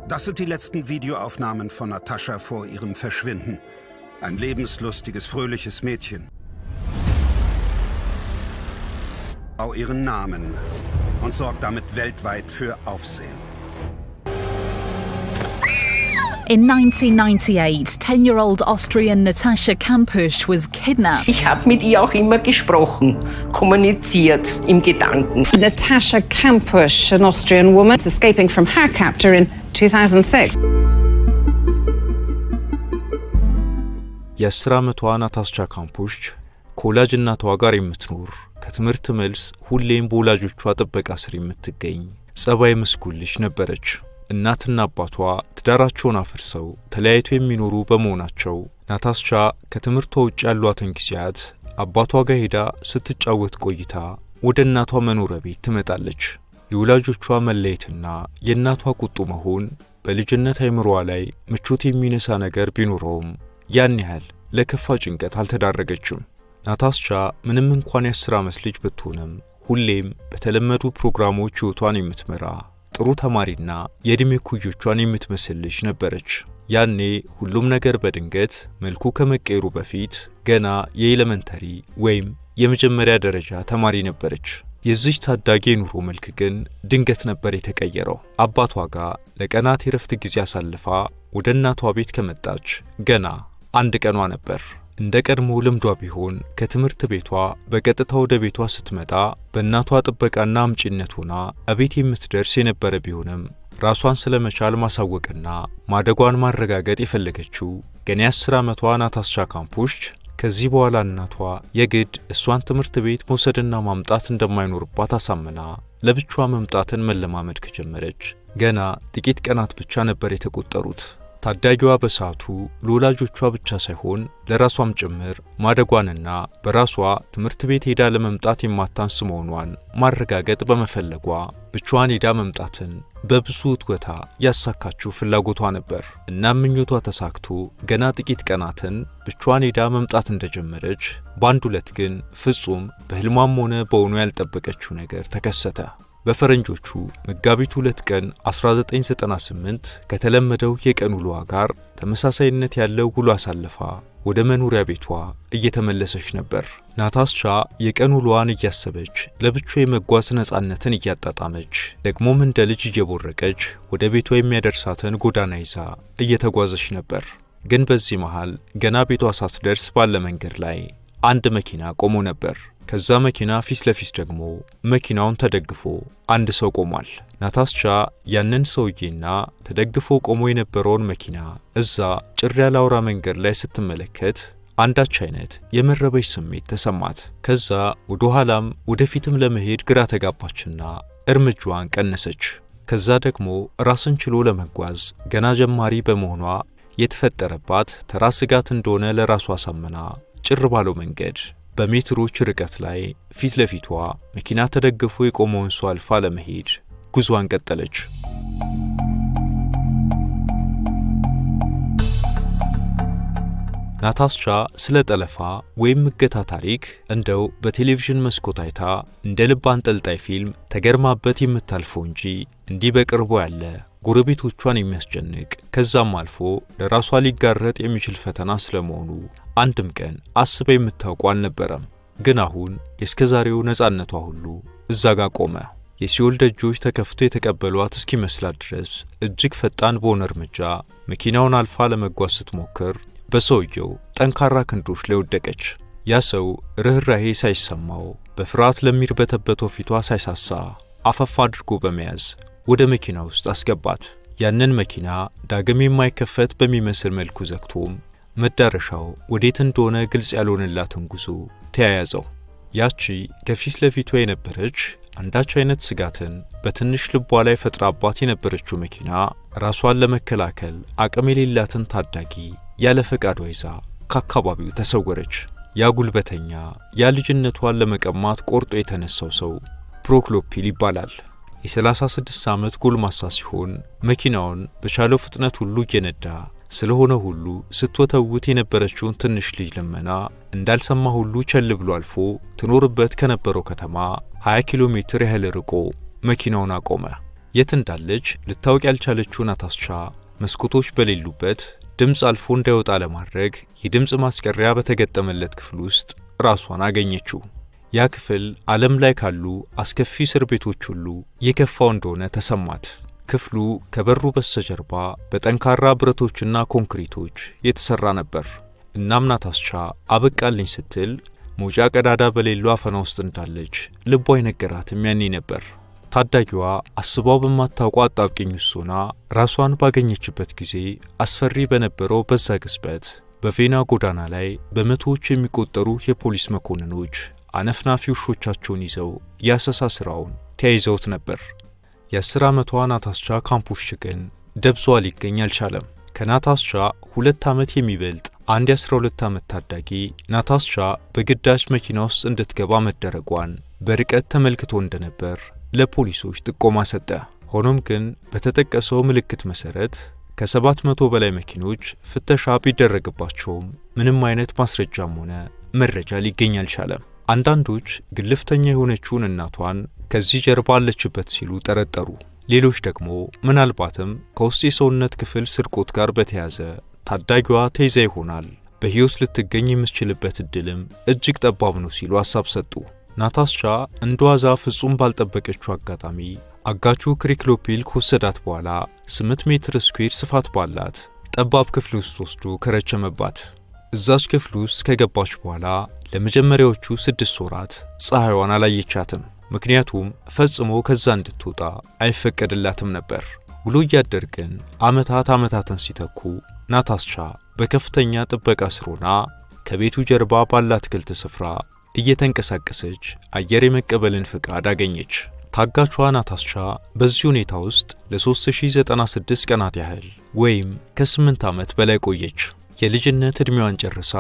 Das sind die letzten Videoaufnahmen von Natascha vor ihrem Verschwinden. Ein lebenslustiges, fröhliches Mädchen. Bau ihren Namen und sorgt damit weltweit für Aufsehen. In 1998, 10-year-old Austrian Natascha Kampusch was kidnapped. Ich habe mit ihr auch immer gesprochen, kommuniziert im Gedanken. Natascha Kampusch, an Austrian woman, escaping from her captor in 2006. የአስር ዓመቷ ናታስቻ ካምፑሽ ከወላጅ እናቷ ጋር የምትኖር ከትምህርት መልስ ሁሌም በወላጆቿ ጥበቃ ስር የምትገኝ ጸባይ ምስጉን ልጅ ነበረች። እናትና አባቷ ትዳራቸውን አፍርሰው ተለያይተው የሚኖሩ በመሆናቸው ናታስቻ ከትምህርቷ ውጭ ያሏትን ጊዜያት አባቷ ጋር ሄዳ ስትጫወት ቆይታ ወደ እናቷ መኖሪያ ቤት ትመጣለች። የወላጆቿ መለየትና የእናቷ ቁጡ መሆን በልጅነት አይምሮዋ ላይ ምቾት የሚነሳ ነገር ቢኖረውም ያን ያህል ለከፋ ጭንቀት አልተዳረገችም። ናታስቻ ምንም እንኳን የ10 ዓመት ልጅ ብትሆንም ሁሌም በተለመዱ ፕሮግራሞች ህይወቷን የምትመራ ጥሩ ተማሪና የእድሜ ኩዮቿን የምትመስል ልጅ ነበረች። ያኔ ሁሉም ነገር በድንገት መልኩ ከመቀየሩ በፊት ገና የኤሌመንተሪ ወይም የመጀመሪያ ደረጃ ተማሪ ነበረች። የዚች ታዳጊ ኑሮ መልክ ግን ድንገት ነበር የተቀየረው። አባቷ ጋር ለቀናት የረፍት ጊዜ አሳልፋ ወደ እናቷ ቤት ከመጣች ገና አንድ ቀኗ ነበር። እንደ ቀድሞ ልምዷ ቢሆን ከትምህርት ቤቷ በቀጥታ ወደ ቤቷ ስትመጣ በእናቷ ጥበቃና አምጪነት ሆና እቤት የምትደርስ የነበረ ቢሆንም ራሷን ስለመቻል ማሳወቅና ማደጓን ማረጋገጥ የፈለገችው ገና የ10 ዓመቷ ናታስቻ ካምፑሽ ከዚህ በኋላ እናቷ የግድ እሷን ትምህርት ቤት መውሰድና ማምጣት እንደማይኖርባት አሳምና ለብቻዋ መምጣትን መለማመድ ከጀመረች ገና ጥቂት ቀናት ብቻ ነበር የተቆጠሩት። ታዳጊዋ በሰዓቱ ለወላጆቿ ብቻ ሳይሆን ለራሷም ጭምር ማደጓንና በራሷ ትምህርት ቤት ሄዳ ለመምጣት የማታንስ መሆኗን ማረጋገጥ በመፈለጓ ብቻዋን ሄዳ መምጣትን በብዙ ውትወታ ያሳካችው ፍላጎቷ ነበር። እናም ምኞቷ ተሳክቶ ገና ጥቂት ቀናትን ብቻዋን ሄዳ መምጣት እንደጀመረች በአንድ ዕለት ግን ፍጹም በህልሟም ሆነ በእውኑ ያልጠበቀችው ነገር ተከሰተ። በፈረንጆቹ መጋቢት 2 ቀን 1998 ከተለመደው የቀን ውሎዋ ጋር ተመሳሳይነት ያለው ውሎ አሳልፋ ወደ መኖሪያ ቤቷ እየተመለሰች ነበር። ናታስቻ የቀን ውሎዋን እያሰበች ለብቻዋ የመጓዝ ነፃነትን እያጣጣመች ደግሞም እንደ ልጅ እየቦረቀች ወደ ቤቷ የሚያደርሳትን ጎዳና ይዛ እየተጓዘች ነበር። ግን በዚህ መሃል ገና ቤቷ ሳትደርስ ባለ መንገድ ላይ አንድ መኪና ቆሞ ነበር። ከዛ መኪና ፊት ለፊት ደግሞ መኪናውን ተደግፎ አንድ ሰው ቆሟል። ናታስቻ ያንን ሰውዬና ተደግፎ ቆሞ የነበረውን መኪና እዛ ጭር ያለ አውራ መንገድ ላይ ስትመለከት አንዳች አይነት የመረበሽ ስሜት ተሰማት። ከዛ ወደ ኋላም ወደፊትም ለመሄድ ግራ ተጋባችና እርምጃዋን ቀነሰች። ከዛ ደግሞ ራስን ችሎ ለመጓዝ ገና ጀማሪ በመሆኗ የተፈጠረባት ተራ ስጋት እንደሆነ ለራሷ አሳምና ጭር ባለው መንገድ በሜትሮች ርቀት ላይ ፊት ለፊቷ መኪና ተደግፎ የቆመውን ሰው አልፋ ለመሄድ ጉዟን ቀጠለች። ናታስቻ ስለ ጠለፋ ወይም እገታ ታሪክ እንደው በቴሌቪዥን መስኮት አይታ እንደ ልብ አንጠልጣይ ፊልም ተገርማበት የምታልፈው እንጂ እንዲህ በቅርቡ ያለ ጎረቤቶቿን የሚያስጨንቅ ከዛም አልፎ ለራሷ ሊጋረጥ የሚችል ፈተና ስለመሆኑ አንድም ቀን አስባ የምታውቀው አልነበረም። ግን አሁን የእስከዛሬው ነፃነቷ ሁሉ እዛ ጋር ቆመ። የሲኦል ደጆች ተከፍቶ የተቀበሏት እስኪመስላት ድረስ እጅግ ፈጣን በሆነ እርምጃ መኪናውን አልፋ ለመጓዝ ስትሞክር በሰውየው ጠንካራ ክንዶች ላይ ወደቀች። ያ ሰው ርህራሄ ሳይሰማው በፍርሃት ለሚርበተበተው ፊቷ ሳይሳሳ አፈፋ አድርጎ በመያዝ ወደ መኪና ውስጥ አስገባት። ያንን መኪና ዳግም የማይከፈት በሚመስል መልኩ ዘግቶም መዳረሻው ወዴት እንደሆነ ግልጽ ያልሆነላትን ጉዞ ተያያዘው። ያቺ ከፊት ለፊቷ የነበረች አንዳች አይነት ስጋትን በትንሽ ልቧ ላይ ፈጥራባት የነበረችው መኪና ራሷን ለመከላከል አቅም የሌላትን ታዳጊ ያለ ፈቃዷ ይዛ ከአካባቢው ተሰወረች። ያ ጉልበተኛ ያ ልጅነቷን ለመቀማት ቆርጦ የተነሳው ሰው ፕሮክሎፒል ይባላል። የ36 ዓመት ጎልማሳ ሲሆን መኪናውን በቻለው ፍጥነት ሁሉ እየነዳ ስለሆነ ሁሉ ስትወተውት የነበረችውን ትንሽ ልጅ ለመና እንዳልሰማ ሁሉ ቸል ብሎ አልፎ ትኖርበት ከነበረው ከተማ 20 ኪሎ ሜትር ያህል ርቆ መኪናውን አቆመ። የት እንዳለች ልታውቅ ያልቻለችው ናታስቻ መስኮቶች በሌሉበት ድምጽ አልፎ እንዳይወጣ ለማድረግ የድምጽ ማስቀሪያ በተገጠመለት ክፍል ውስጥ ራሷን አገኘችው። ያ ክፍል ዓለም ላይ ካሉ አስከፊ እስር ቤቶች ሁሉ የከፋው እንደሆነ ተሰማት። ክፍሉ ከበሩ በስተጀርባ በጠንካራ ብረቶችና ኮንክሪቶች የተሰራ ነበር። እናም ናታስቻ አበቃልኝ ስትል መውጫ ቀዳዳ በሌለው አፈና ውስጥ እንዳለች ልቧ ይነገራትም ያኔ ነበር። ታዳጊዋ አስባው በማታውቀው አጣብቂኝ ውስጥ ሆና ራሷን ባገኘችበት ጊዜ አስፈሪ በነበረው በዛ ግስበት በቬና ጎዳና ላይ በመቶዎች የሚቆጠሩ የፖሊስ መኮንኖች አነፍናፊ ውሾቻቸውን ይዘው ያሰሳ ስራውን ተያይዘውት ነበር። የ10 ዓመቷ ናታስቻ ካምፑሽ ግን ደብዟ ሊገኝ አልቻለም። ከናታስቻ 2 ዓመት የሚበልጥ አንድ የ12 ዓመት ታዳጊ ናታስቻ በግዳጅ መኪና ውስጥ እንድትገባ መደረጓን በርቀት ተመልክቶ እንደነበር ለፖሊሶች ጥቆማ ሰጠ። ሆኖም ግን በተጠቀሰው ምልክት መሰረት ከ700 በላይ መኪኖች ፍተሻ ቢደረግባቸውም ምንም አይነት ማስረጃም ሆነ መረጃ ሊገኝ አልቻለም። አንዳንዶች ግልፍተኛ የሆነችውን እናቷን ከዚህ ጀርባ አለችበት ሲሉ ጠረጠሩ። ሌሎች ደግሞ ምናልባትም ከውስጥ የሰውነት ክፍል ስርቆት ጋር በተያዘ ታዳጊዋ ተይዛ ይሆናል፣ በሕይወት ልትገኝ የምትችልበት እድልም እጅግ ጠባብ ነው ሲሉ ሐሳብ ሰጡ። ናታስቻ እንደዋዛ ፍጹም ባልጠበቀችው አጋጣሚ አጋቹ ክሪክሎፒል ከወሰዳት በኋላ 8 ሜትር ስኩዌር ስፋት ባላት ጠባብ ክፍል ውስጥ ወስዶ ከረቸመባት። እዛች ክፍል ውስጥ ከገባች በኋላ ለመጀመሪያዎቹ 6 ወራት ፀሐይዋን አላየቻትም። ምክንያቱም ፈጽሞ ከዛ እንድትወጣ አይፈቀድላትም ነበር። ውሎ እያደር ግን ዓመታትን ሲተኩ ናታስቻ በከፍተኛ ጥበቃ ስር ሆና ከቤቱ ጀርባ ባለ አትክልት ስፍራ እየተንቀሳቀሰች አየር የመቀበልን ፍቃድ አገኘች። ታጋቿ ናታስቻ በዚህ ሁኔታ ውስጥ ለ3096 ቀናት ያህል ወይም ከ8 ዓመት በላይ ቆየች። የልጅነት ዕድሜዋን ጨርሳ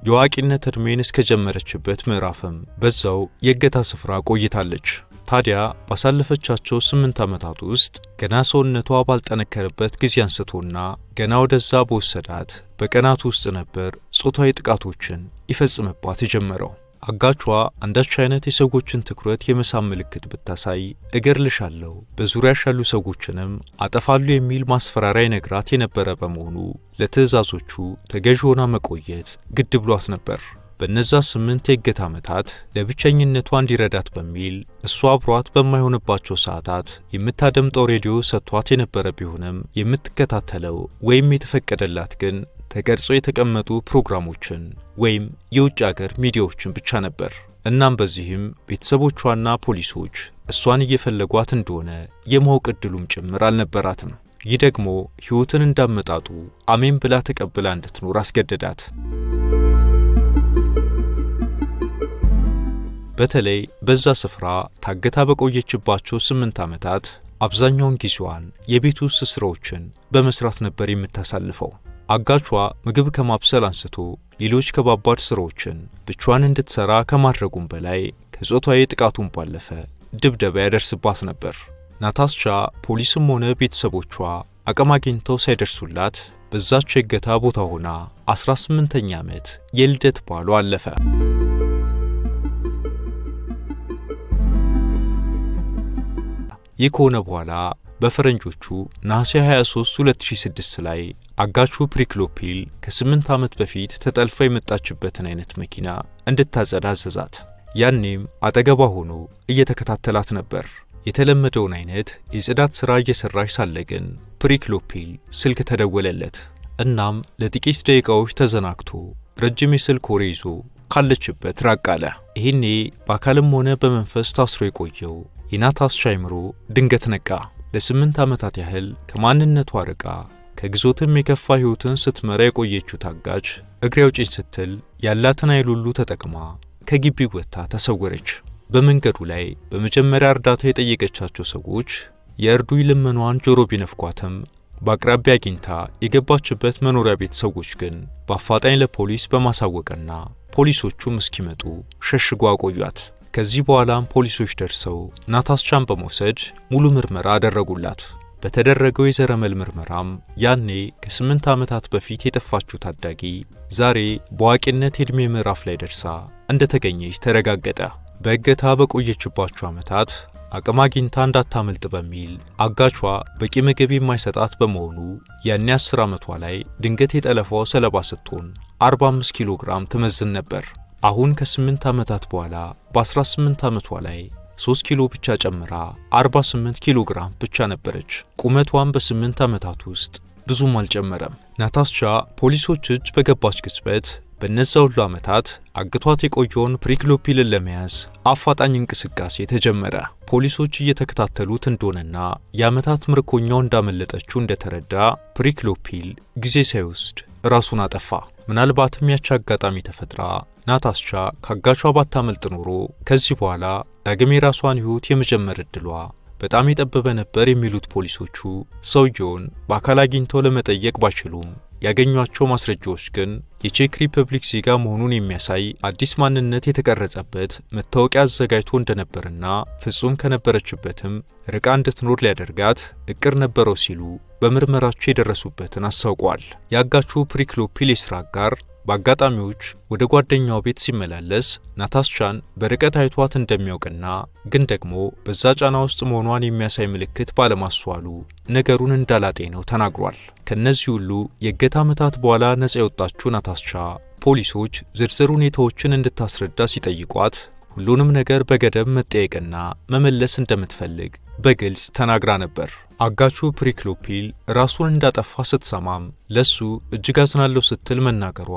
የዋቂነት ዕድሜን እስከጀመረችበት ምዕራፍም በዛው የእገታ ስፍራ ቆይታለች። ታዲያ ባሳለፈቻቸው 8 ዓመታት ውስጥ ገና ሰውነቷ ባልጠነከረበት ጊዜ አንስቶና ገና ወደዛ በወሰዳት በቀናት ውስጥ ነበር ጾታዊ ጥቃቶችን ይፈጽምባት የጀመረው። አጋቿ አንዳች አይነት የሰዎችን ትኩረት የመሳብ ምልክት ብታሳይ እገርልሻለሁ፣ በዙሪያሽ ያሉ ሰዎችንም አጠፋሉ የሚል ማስፈራሪያ ይነግራት የነበረ በመሆኑ ለትዕዛዞቹ ተገዥ ሆና መቆየት ግድ ብሏት ነበር። በነዛ 8 የእገታ ዓመታት ለብቸኝነቷ እንዲረዳት በሚል እሷ አብሯት በማይሆንባቸው ሰዓታት የምታደምጠው ሬዲዮ ሰጥቷት የነበረ ቢሆንም የምትከታተለው ወይም የተፈቀደላት ግን ተቀርጾ የተቀመጡ ፕሮግራሞችን ወይም የውጭ አገር ሚዲያዎችን ብቻ ነበር። እናም በዚህም ቤተሰቦቿና ፖሊሶች እሷን እየፈለጓት እንደሆነ የማወቅ ዕድሉም ጭምር አልነበራትም። ይህ ደግሞ ሕይወትን እንዳመጣጡ አሜን ብላ ተቀብላ እንድትኖር አስገደዳት። በተለይ በዛ ስፍራ ታግታ በቆየችባቸው 8 ዓመታት አብዛኛውን ጊዜዋን የቤት ውስጥ ስራዎችን በመስራት ነበር የምታሳልፈው። አጋቿ ምግብ ከማብሰል አንስቶ ሌሎች ከባባድ ስራዎችን ብቻዋን እንድትሰራ ከማድረጉም በላይ ከጾታዊ ጥቃቱን ባለፈ ድብደባ ያደርስባት ነበር። ናታስቻ ፖሊስም ሆነ ቤተሰቦቿ አቅም አግኝተው ሳይደርሱላት በዛች የእገታ ቦታ ሆና 18ኛ ዓመት የልደት በዓሏ አለፈ። ይህ ከሆነ በኋላ በፈረንጆቹ ነሐሴ 23 2006 ላይ አጋቹ ፕሪክሎፒል ከ8 ዓመት በፊት ተጠልፋ የመጣችበትን አይነት መኪና እንድታጸዳ አዘዛት። ያኔም አጠገቧ ሆኖ እየተከታተላት ነበር። የተለመደውን አይነት የጽዳት ሥራ እየሰራች ሳለ ግን ፕሪክሎፒል ስልክ ተደወለለት። እናም ለጥቂት ደቂቃዎች ተዘናግቶ ረጅም የስልክ ወሬ ይዞ ካለችበት ራቅ አለ። ይህኔ በአካልም ሆነ በመንፈስ ታስሮ የቆየው የናታስቻ አይምሮ ድንገት ነቃ። ለ8 ዓመታት ያህል ከማንነቷ ርቃ ከግዞትም የከፋ ሕይወትን ስትመራ የቆየችው ታጋች እግሬ አውጪኝ ስትል ያላትን ኃይል ሁሉ ተጠቅማ ከግቢው ወጥታ ተሰወረች። በመንገዱ ላይ በመጀመሪያ እርዳታ የጠየቀቻቸው ሰዎች የእርዱኝ ልመኗን ጆሮ ቢነፍኳትም በአቅራቢያ አግኝታ የገባችበት መኖሪያ ቤት ሰዎች ግን በአፋጣኝ ለፖሊስ በማሳወቅና ፖሊሶቹም እስኪመጡ ሸሽጎ አቆዩአት። ከዚህ በኋላም ፖሊሶች ደርሰው ናታስቻን በመውሰድ ሙሉ ምርመራ አደረጉላት። በተደረገው የዘረመል ምርመራም ያኔ ከ8 ዓመታት በፊት የጠፋችው ታዳጊ ዛሬ በዋቂነት የዕድሜ ምዕራፍ ላይ ደርሳ እንደተገኘች ተረጋገጠ። በእገታ በቆየችባቸው ዓመታት አቅም አግኝታ እንዳታመልጥ በሚል አጋቿ በቂ ምግብ የማይሰጣት በመሆኑ ያኔ 10 ዓመቷ ላይ ድንገት የጠለፋው ሰለባ ስትሆን 45 ኪሎ ግራም ትመዝን ነበር። አሁን ከ8 ዓመታት በኋላ በ18 ዓመቷ ላይ 3 ኪሎ ብቻ ጨምራ 48 ኪሎ ግራም ብቻ ነበረች። ቁመቷን በ8 ዓመታት ውስጥ ብዙም አልጨመረም። ናታስቻ ፖሊሶች እጅ በገባች ቅጽበት በእነዛ ሁሉ ዓመታት አግቷት የቆየውን ፕሪክሎፒልን ለመያዝ አፋጣኝ እንቅስቃሴ ተጀመረ። ፖሊሶች እየተከታተሉት እንደሆነና የዓመታት ምርኮኛው እንዳመለጠችው እንደተረዳ ፕሪክሎፒል ጊዜ ሳይወስድ ራሱን አጠፋ። ምናልባትም ያቺ አጋጣሚ ተፈጥራ ናታስቻ ካጋቿ ባታመልጥ ኖሮ ከዚህ በኋላ ዳግም የራሷን ሕይወት የመጀመር ዕድሏ በጣም የጠበበ ነበር የሚሉት ፖሊሶቹ ሰውየውን በአካል አግኝተው ለመጠየቅ ባይችሉም ያገኟቸው ማስረጃዎች ግን የቼክ ሪፐብሊክ ዜጋ መሆኑን የሚያሳይ አዲስ ማንነት የተቀረጸበት መታወቂያ አዘጋጅቶ እንደነበርና ፍጹም ከነበረችበትም ርቃ እንድትኖር ሊያደርጋት እቅድ ነበረው ሲሉ በምርመራቸው የደረሱበትን አስታውቋል። ያጋቹ ፕሪክሎፒል የሥራ አጋር በአጋጣሚዎች ወደ ጓደኛው ቤት ሲመላለስ ናታስቻን በርቀት አይቷት እንደሚያውቅና ግን ደግሞ በዛ ጫና ውስጥ መሆኗን የሚያሳይ ምልክት ባለማስተዋሉ ነገሩን እንዳላጤነው ተናግሯል። ከነዚህ ሁሉ የእገታ ዓመታት በኋላ ነጻ የወጣችው ናታስቻ ፖሊሶች ዝርዝር ሁኔታዎችን እንድታስረዳ ሲጠይቋት ሁሉንም ነገር በገደብ መጠየቅና መመለስ እንደምትፈልግ በግልጽ ተናግራ ነበር። አጋቹ ፕሪክሎፒል ራሱን እንዳጠፋ ስትሰማም ለሱ እጅግ አዝናለሁ ስትል መናገሯ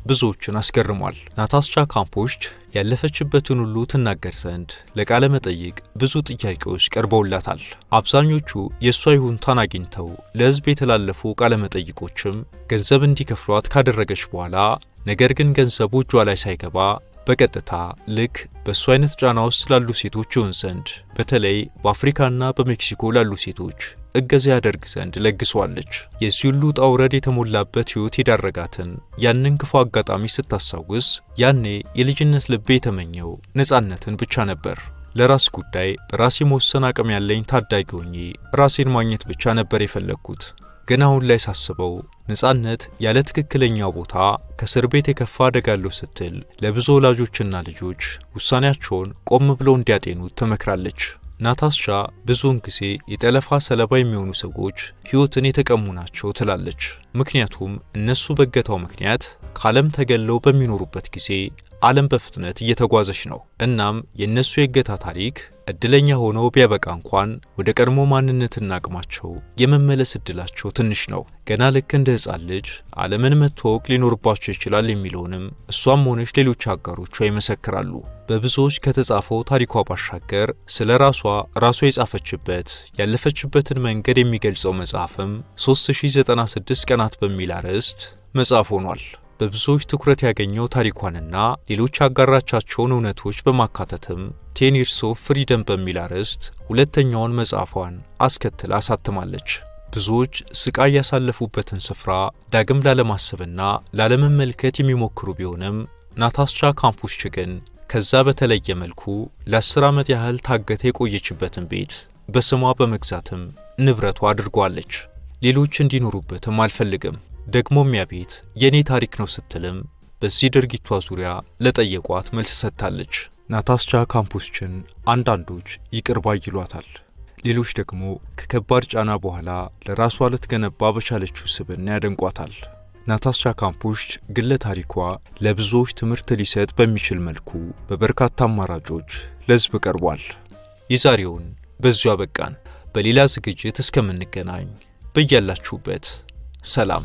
ብዙዎችን አስገርሟል። ናታስቻ ካምፑሽ ያለፈችበትን ሁሉ ትናገር ዘንድ ለቃለ መጠይቅ ብዙ ጥያቄዎች ቀርበውላታል። አብዛኞቹ የእሷ ይሁንታን አግኝተው ለሕዝብ የተላለፉ ቃለ መጠይቆችም ገንዘብ እንዲከፍሏት ካደረገች በኋላ ነገር ግን ገንዘቡ እጇ ላይ ሳይገባ በቀጥታ ልክ በእሱ አይነት ጫና ውስጥ ላሉ ሴቶች ይሆን ዘንድ በተለይ በአፍሪካና በሜክሲኮ ላሉ ሴቶች እገዛ ያደርግ ዘንድ ለግሷለች። የዚህ ሁሉ ውጣ ውረድ የተሞላበት ሕይወት የዳረጋትን ያንን ክፉ አጋጣሚ ስታስታውስ ያኔ የልጅነት ልቤ የተመኘው ነጻነትን ብቻ ነበር። ለራስ ጉዳይ በራሴ መወሰን አቅም ያለኝ ታዳጊ ሆኜ ራሴን ማግኘት ብቻ ነበር የፈለግኩት። ግን አሁን ላይ ሳስበው ነጻነት ያለ ትክክለኛው ቦታ ከእስር ቤት የከፋ አደጋ አለው ስትል ለብዙ ወላጆችና ልጆች ውሳኔያቸውን ቆም ብለው እንዲያጤኑት ትመክራለች። ናታስቻ ብዙውን ጊዜ የጠለፋ ሰለባ የሚሆኑ ሰዎች ሕይወትን የተቀሙ ናቸው ትላለች። ምክንያቱም እነሱ በእገታው ምክንያት ከዓለም ተገለው በሚኖሩበት ጊዜ ዓለም በፍጥነት እየተጓዘች ነው። እናም የእነሱ የእገታ ታሪክ እድለኛ ሆነው ቢያበቃ እንኳን ወደ ቀድሞ ማንነትና አቅማቸው የመመለስ እድላቸው ትንሽ ነው። ገና ልክ እንደ ሕፃን ልጅ ዓለምን መተዋወቅ ሊኖርባቸው ይችላል የሚለውንም እሷም ሆነች ሌሎች አጋሮቿ ይመሰክራሉ። በብዙዎች ከተጻፈው ታሪኳ ባሻገር ስለ ራሷ የጻፈችበት ያለፈችበትን መንገድ የሚገልጸው መጽሐፍም 3096 ቀናት በሚል አርዕስት መጽሐፍ ሆኗል። በብዙዎች ትኩረት ያገኘው ታሪኳንና ሌሎች ያጋራቻቸውን እውነቶች በማካተትም 10 Years of Freedom በሚል አርዕስት ሁለተኛውን መጽሐፏን አስከትላ አሳትማለች። ብዙዎች ስቃይ ያሳለፉበትን ስፍራ ዳግም ላለማሰብና ላለመመልከት የሚሞክሩ ቢሆንም ናታስቻ ካምፑሽ ግን ከዛ በተለየ መልኩ ለ10 ዓመት ያህል ታገተ የቆየችበትን ቤት በስሟ በመግዛትም ንብረቷ አድርጓለች። ሌሎች እንዲኖሩበትም አልፈልግም ደግሞም ያ ቤት የኔ ታሪክ ነው ስትልም በዚህ ድርጊቷ ዙሪያ ለጠየቋት መልስ ሰጥታለች። ናታስቻ ካምፑሽችን አንዳንዶች ይቅር ባይ ይሏታል፣ ሌሎች ደግሞ ከከባድ ጫና በኋላ ለራሷ ልትገነባ በቻለችው ስብዕና ያደንቋታል። ናታስቻ ካምፑሽ ግለ ታሪኳ ለብዙዎች ትምህርት ሊሰጥ በሚችል መልኩ በበርካታ አማራጮች ለሕዝብ ቀርቧል። የዛሬውን በዚሁ አበቃን። በሌላ ዝግጅት እስከምንገናኝ በያላችሁበት ሰላም።